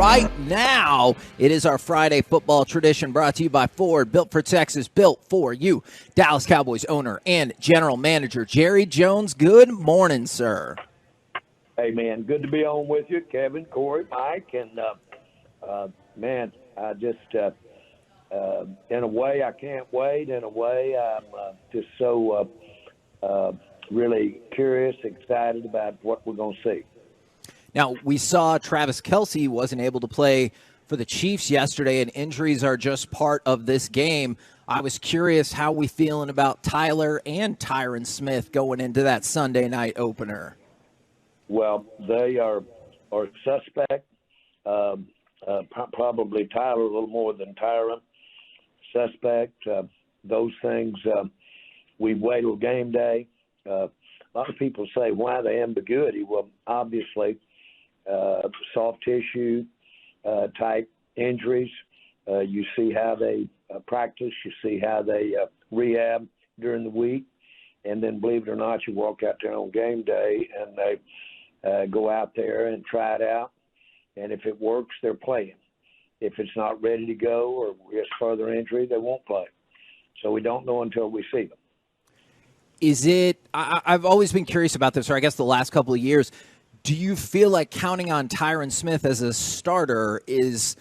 right now. It is our Friday football tradition brought to you by Ford, built for Texas, built for you. Dallas Cowboys owner and general manager Jerry Jones, good morning, sir. Hey, man, good to be on with you, Kevin, Corey, Mike, and, man, I just, in a way, I can't wait. In a way, I'm just so really curious, excited about what we're going to see. Now, we saw Travis Kelce wasn't able to play for the Chiefs yesterday, and injuries are just part of this game. I was curious how we feeling about Tyler and Tyron Smith going into that Sunday night opener. Well, they are suspect. Probably Tyler a little more than Tyron. Suspect. Those things we wait till game day. A lot of people say, why the ambiguity? Well, obviously, soft tissue type injuries. You see how they practice. You see how they rehab during the week. And then, believe it or not, you walk out there on game day and they go out there and try it out. And if it works, they're playing. If it's not ready to go or risk further injury, they won't play. So we don't know until we see them. Is it – I've always been curious about this, or I guess the last couple of years. Do you feel like counting on Tyron Smith as a starter is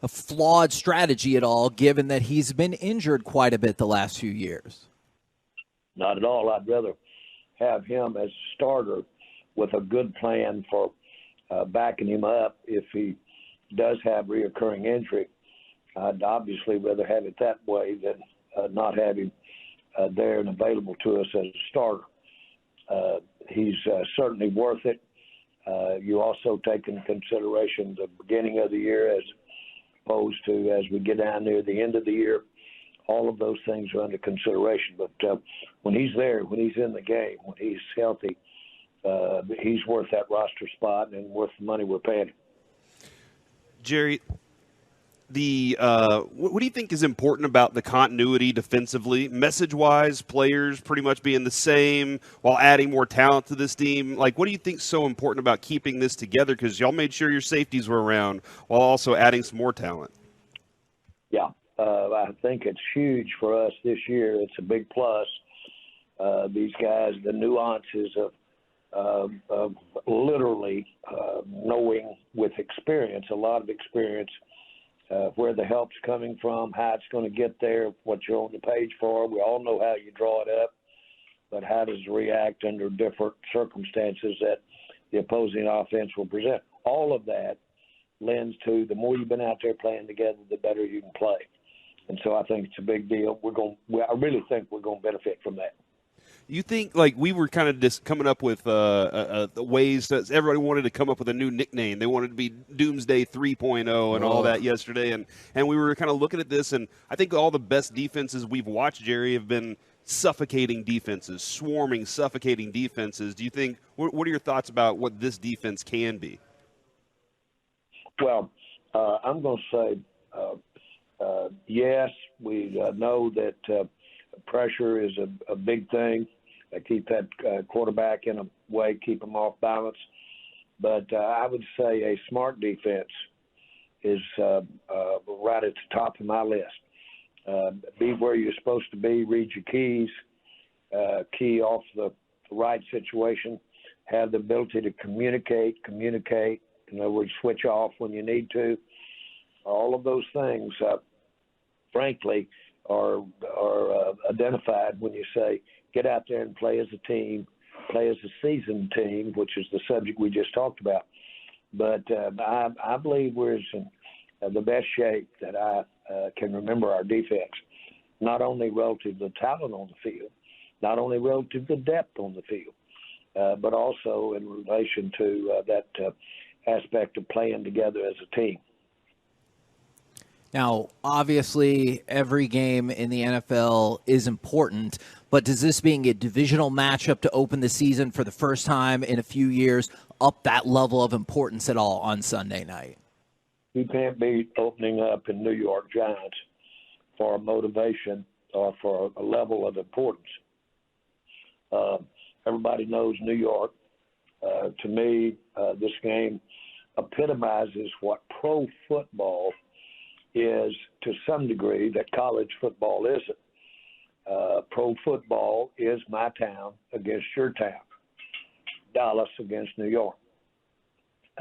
a flawed strategy at all, given that he's been injured quite a bit the last few years? Not at all. I'd rather have him as a starter with a good plan for backing him up if he does have reoccurring injury. I'd obviously rather have it that way than not have him there and available to us as a starter. He's certainly worth it. You also take into consideration the beginning of the year as opposed to as we get down near the end of the year. All of those things are under consideration. But when he's there, when he's in the game, when he's healthy, he's worth that roster spot and worth the money we're paying him. Jerry, what do you think is important about the continuity defensively, message-wise, players pretty much being the same while adding more talent to this team? Like, what do you think is so important about keeping this together? Because y'all made sure your safeties were around while also adding some more talent. Yeah, I think it's huge for us this year. It's a big plus. These guys, the nuances of literally knowing with experience, a lot of experience, where the help's coming from, how it's going to get there, what you're on the page for. We all know how you draw it up, but how does it react under different circumstances that the opposing offense will present? All of that lends to the more you've been out there playing together, the better you can play. And so I think it's a big deal. I really think we're going to benefit from that. You think, like, we were kind of just coming up with ways that everybody wanted to come up with a new nickname. They wanted to be Doomsday 3.0 and all that yesterday. And we were kind of looking at this, and I think all the best defenses we've watched, Jerry, have been suffocating defenses, swarming, suffocating defenses. Do you think – what are your thoughts about what this defense can be? Well, I'm going to say yes, we know that pressure is a big thing. Keep that quarterback in a way, keep him off balance. But I would say a smart defense is right at the top of my list. Be where you're supposed to be, read your keys, key off the right situation, have the ability to communicate, in other words, switch off when you need to. All of those things, frankly, are identified when you say get out there and play as a team, play as a seasoned team, which is the subject we just talked about. But I believe we're in the best shape that I can remember our defense, not only relative to the talent on the field, not only relative to the depth on the field, but also in relation to that aspect of playing together as a team. Now, obviously, every game in the NFL is important, but does this being a divisional matchup to open the season for the first time in a few years up that level of importance at all on Sunday night? You can't be opening up in New York Giants for a motivation or for a level of importance. Everybody knows New York. To me, this game epitomizes what pro football is to some degree that college football isn't. Pro football is my town against your town, Dallas against New York.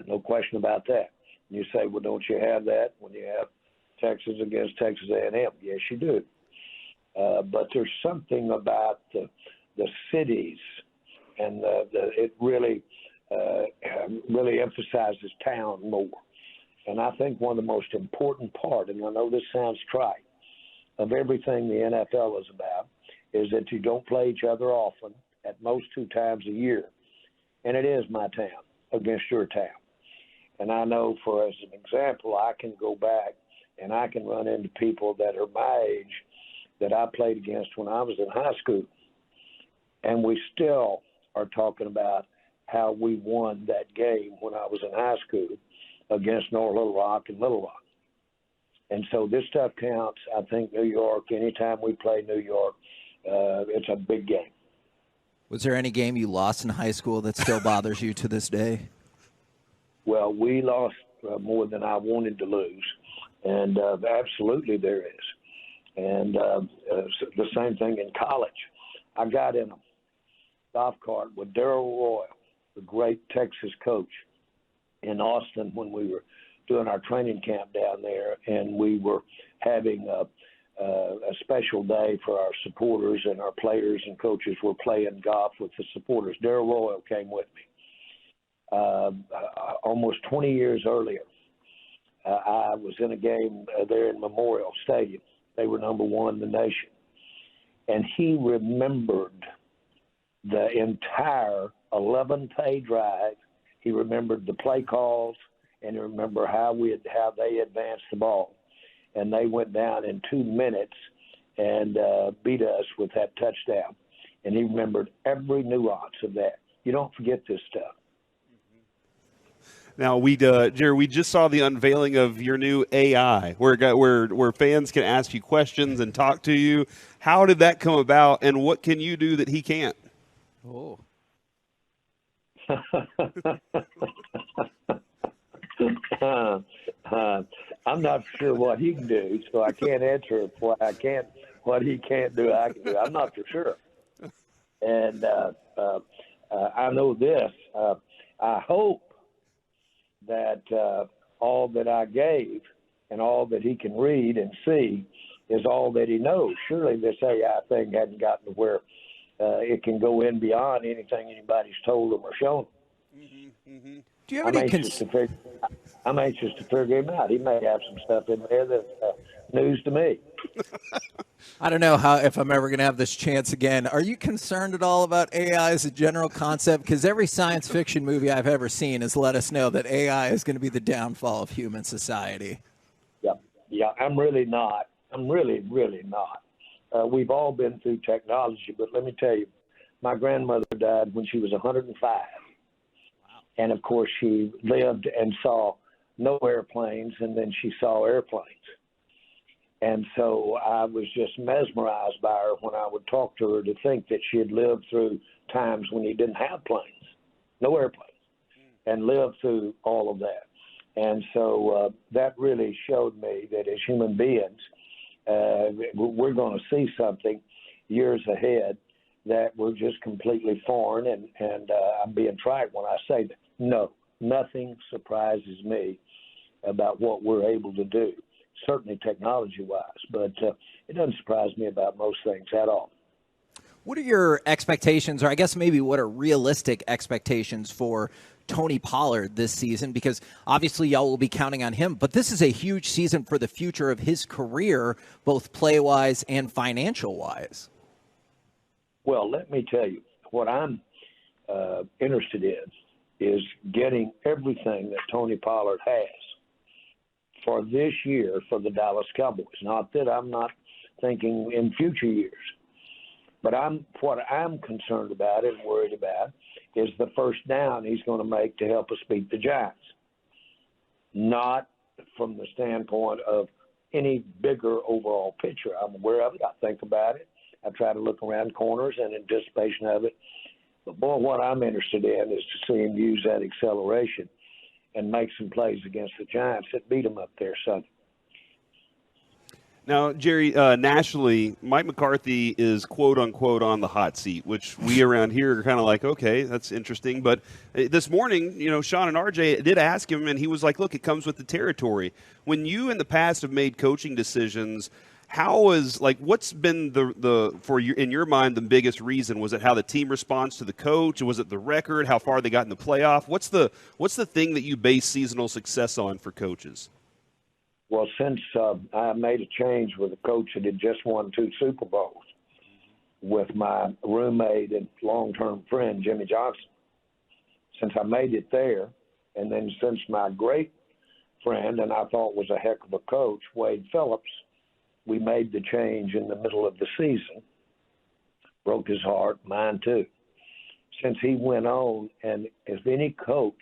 No question about that. You say, well, don't you have that when you have Texas against Texas A&M? Yes, you do. But there's something about the cities, and it really emphasizes town more. And I think one of the most important part, and I know this sounds trite, of everything the NFL is about is that you don't play each other often, at most 2 times a year. And it is my town against your town. And I know, for as an example, I can go back and I can run into people that are my age that I played against when I was in high school. And we still are talking about how we won that game when I was in high school against North Little Rock and Little Rock. And so this stuff counts. I think New York, anytime we play New York, it's a big game. Was there any game you lost in high school that still bothers you to this day? Well, we lost more than I wanted to lose, and absolutely there is. And the same thing in college. I got in a golf cart with Darrell Royal, the great Texas coach, in Austin when we were doing our training camp down there, and we were having a special day for our supporters, and our players and coaches were playing golf with the supporters. Darrell Royal came with me. Almost 20 years earlier, I was in a game there in Memorial Stadium. They were number 1 in the nation. And he remembered the entire 11-pay drive. He remembered the play calls, and he remembered how they advanced the ball. And they went down in 2 minutes and beat us with that touchdown. And he remembered every nuance of that. You don't forget this stuff. Now, Jerry, we just saw the unveiling of your new AI, where fans can ask you questions and talk to you. How did that come about, and what can you do that he can't? Oh. I'm not sure what he can do, so I can't answer what he can't do. I can do. I'm not for sure. And I know this. I hope that all that I gave and all that he can read and see is all that he knows. Surely this AI thing hadn't gotten to where it can go in beyond anything anybody's told him or shown him. Mm-hmm, mm-hmm. Do you have any I'm anxious to figure him out. He may have some stuff in there that's news to me. I don't know if I'm ever going to have this chance again. Are you concerned at all about AI as a general concept? Because every science fiction movie I've ever seen has let us know that AI is going to be the downfall of human society. Yeah, I'm really not. I'm really, really not. We've all been through technology, but let me tell you, my grandmother died when she was 105. Wow. And, of course, she lived and saw no airplanes, and then she saw airplanes. And so I was just mesmerized by her when I would talk to her to think that she had lived through times when he didn't have planes, no airplanes, and lived through all of that. And so that really showed me that as human beings, we're going to see something years ahead that we're just completely foreign. And I'm being trite when I say that. No, nothing surprises me about what we're able to do. Certainly technology-wise, but it doesn't surprise me about most things at all. What are your expectations, or I guess maybe what are realistic expectations for Tony Pollard this season? Because obviously y'all will be counting on him, but this is a huge season for the future of his career, both play-wise and financial-wise. Well, let me tell you, what I'm interested in is getting everything that Tony Pollard has for this year for the Dallas Cowboys. Not that I'm not thinking in future years, but what I'm concerned about and worried about is the first down he's going to make to help us beat the Giants. Not from the standpoint of any bigger overall picture. I'm aware of it. I think about it. I try to look around corners in anticipation of it. But, boy, what I'm interested in is to see him use that acceleration and make some plays against the Giants that beat them up there Sunday. Now, Jerry, nationally, Mike McCarthy is quote-unquote on the hot seat, which we around here are kind of like, okay, that's interesting. But this morning, Sean and RJ did ask him, and he was like, look, it comes with the territory. When you in the past have made coaching decisions, what's been in your mind the biggest reason? Was it how the team responds to the coach? Was it the record? How far they got in the playoff? What's the thing that you base seasonal success on for coaches? Well, since I made a change with a coach that had just won 2 Super Bowls with my roommate and long-term friend, Jimmy Johnson, since I made it there, and then since my great friend and I thought was a heck of a coach, Wade Phillips, we made the change in the middle of the season. Broke his heart, mine too. Since he went on, and if any coach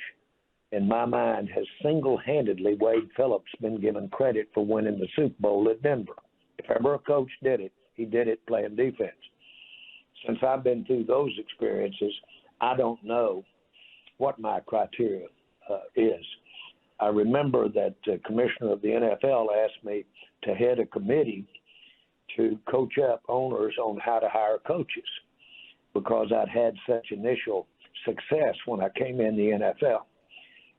in my mind has single-handedly, Wade Phillips, been given credit for winning the Super Bowl at Denver. If ever a coach did it, he did it playing defense. Since I've been through those experiences, I don't know what my criteria is. I remember that the commissioner of the NFL asked me to head a committee to coach up owners on how to hire coaches because I'd had such initial success when I came in the NFL.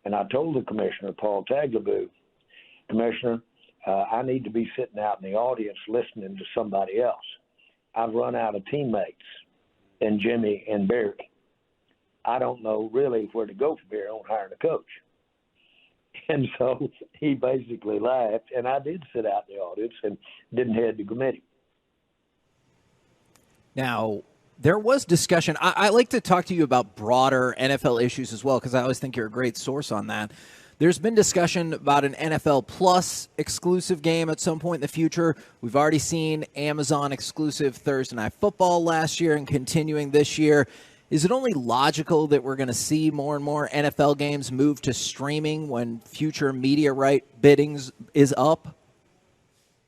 And I told the commissioner, Paul Tagliabue, Commissioner, I need to be sitting out in the audience listening to somebody else. I've run out of teammates in Jimmy and Barry. I don't know really where to go from here on hiring a coach. And so he basically laughed, and I did sit out in the audience and didn't head the committee. Now, there was discussion. I like to talk to you about broader NFL issues as well because I always think you're a great source on that. There's been discussion about an NFL Plus exclusive game at some point in the future. We've already seen Amazon exclusive Thursday Night Football last year and continuing this year. Is it only logical that we're going to see more and more NFL games move to streaming when future media right biddings is up?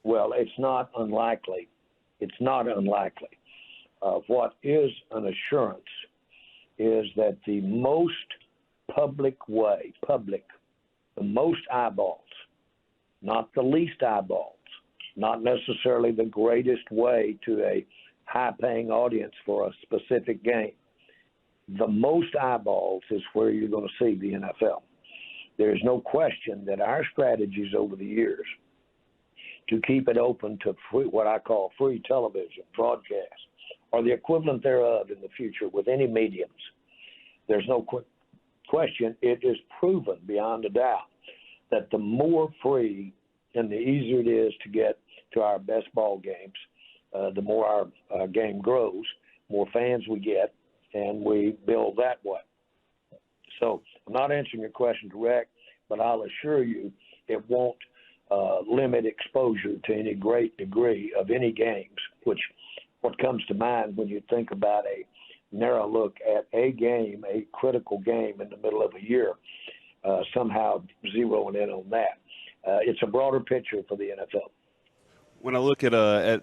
Well, it's not unlikely. It's not unlikely. What is an assurance is that the most the most eyeballs, not the least eyeballs, not necessarily the greatest way to a high-paying audience for a specific game. The most eyeballs is where you're going to see the NFL. There's no question that our strategies over the years to keep it open to what I call free television, broadcast, or the equivalent thereof in the future with any mediums. There's no question. It is proven beyond a doubt that the more free and the easier it is to get to our best ball games, the more our game grows, more fans we get, and we build that way. So I'm not answering your question direct, but I'll assure you it won't limit exposure to any great degree of any games, which what comes to mind when you think about a narrow look at a game, a critical game in the middle of a year, somehow zeroing in on that. It's a broader picture for the NFL. When I look at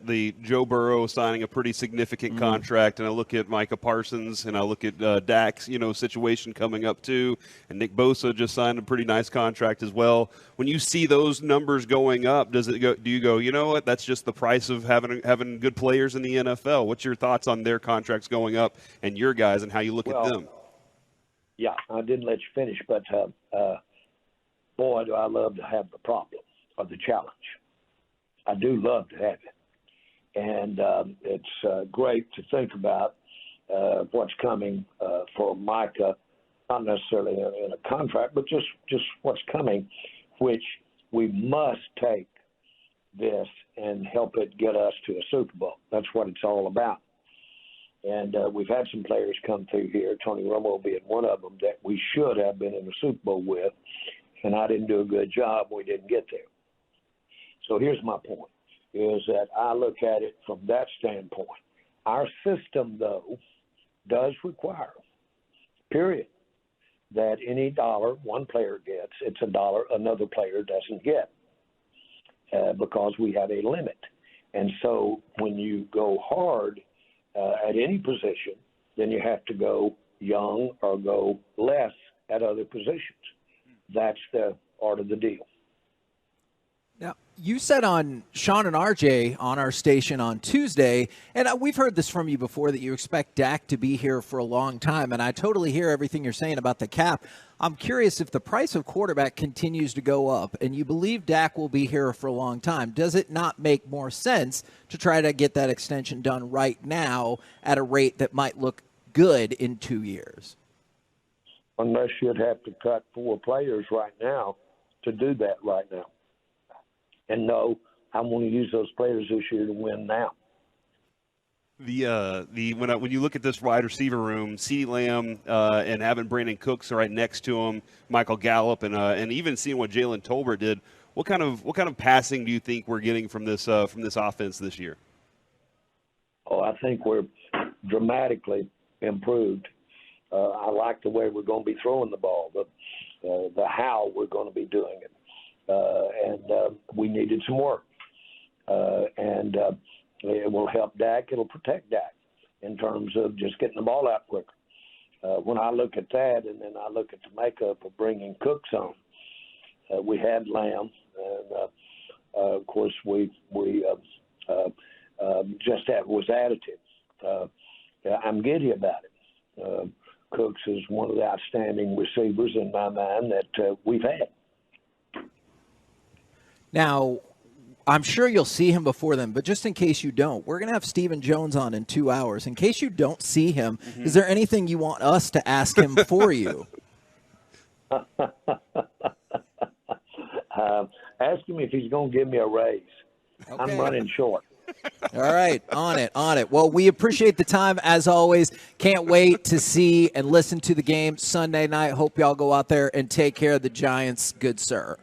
the Joe Burrow signing a pretty significant contract, and I look at Micah Parsons, and I look at Dak's situation coming up too, and Nick Bosa just signed a pretty nice contract as well. When you see those numbers going up, do you go, you know what? That's just the price of having good players in the NFL. What's your thoughts on their contracts going up and your guys and how you look at them? Yeah, I didn't let you finish, but boy, do I love to have the problem or the challenge. I do love to have it. And it's great to think about what's coming for Micah, not necessarily in a contract, but just what's coming, which we must take this and help it get us to a Super Bowl. That's what it's all about. And we've had some players come through here, Tony Romo being one of them, that we should have been in the Super Bowl with, and I didn't do a good job. We didn't get there. So here's my point, is that I look at it from that standpoint. Our system, though, does require, period, that any dollar one player gets, it's a dollar another player doesn't get because we have a limit. And so when you go hard at any position, then you have to go young or go less at other positions. that's the art of the deal. Now, you said on Sean and RJ on our station on Tuesday, and we've heard this from you before, that you expect Dak to be here for a long time, and I totally hear everything you're saying about the cap. I'm curious, if the price of quarterback continues to go up and you believe Dak will be here for a long time, does it not make more sense to try to get that extension done right now at a rate that might look good in 2 years? Unless you'd have to cut 4 players right now to do that right now. And no, I want to use those players this year to win now. When you look at this wide receiver room, CeeDee Lamb and having Brandon Cooks right next to him, Michael Gallup, and even seeing what Jalen Tolbert did, what kind of passing do you think we're getting from this offense this year? Oh, I think we're dramatically improved. I like the way we're going to be throwing the ball, the how we're going to be doing it. And we needed some work. And it will help Dak. It'll protect Dak in terms of just getting the ball out quicker. When I look at that, and then I look at the makeup of bringing Cooks on, we had Lamb, and of course we just that was additive. I'm giddy about it. Cooks is one of the outstanding receivers in my mind that we've had. Now, I'm sure you'll see him before then, but just in case you don't, we're going to have Stephen Jones on in 2 hours. In case you don't see him, is there anything you want us to ask him for you? Ask him if he's going to give me a raise. Okay. I'm running short. All right, on it. Well, we appreciate the time, as always. Can't wait to see and listen to the game Sunday night. Hope y'all go out there and take care of the Giants, good sir.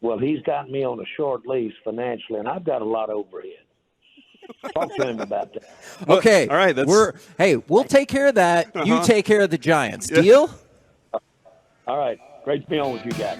Well, he's got me on a short lease financially, and I've got a lot of overhead. Talk to him about that. Okay. All right. We'll take care of that. You take care of the Giants. Deal? All right. Great to be on with you guys.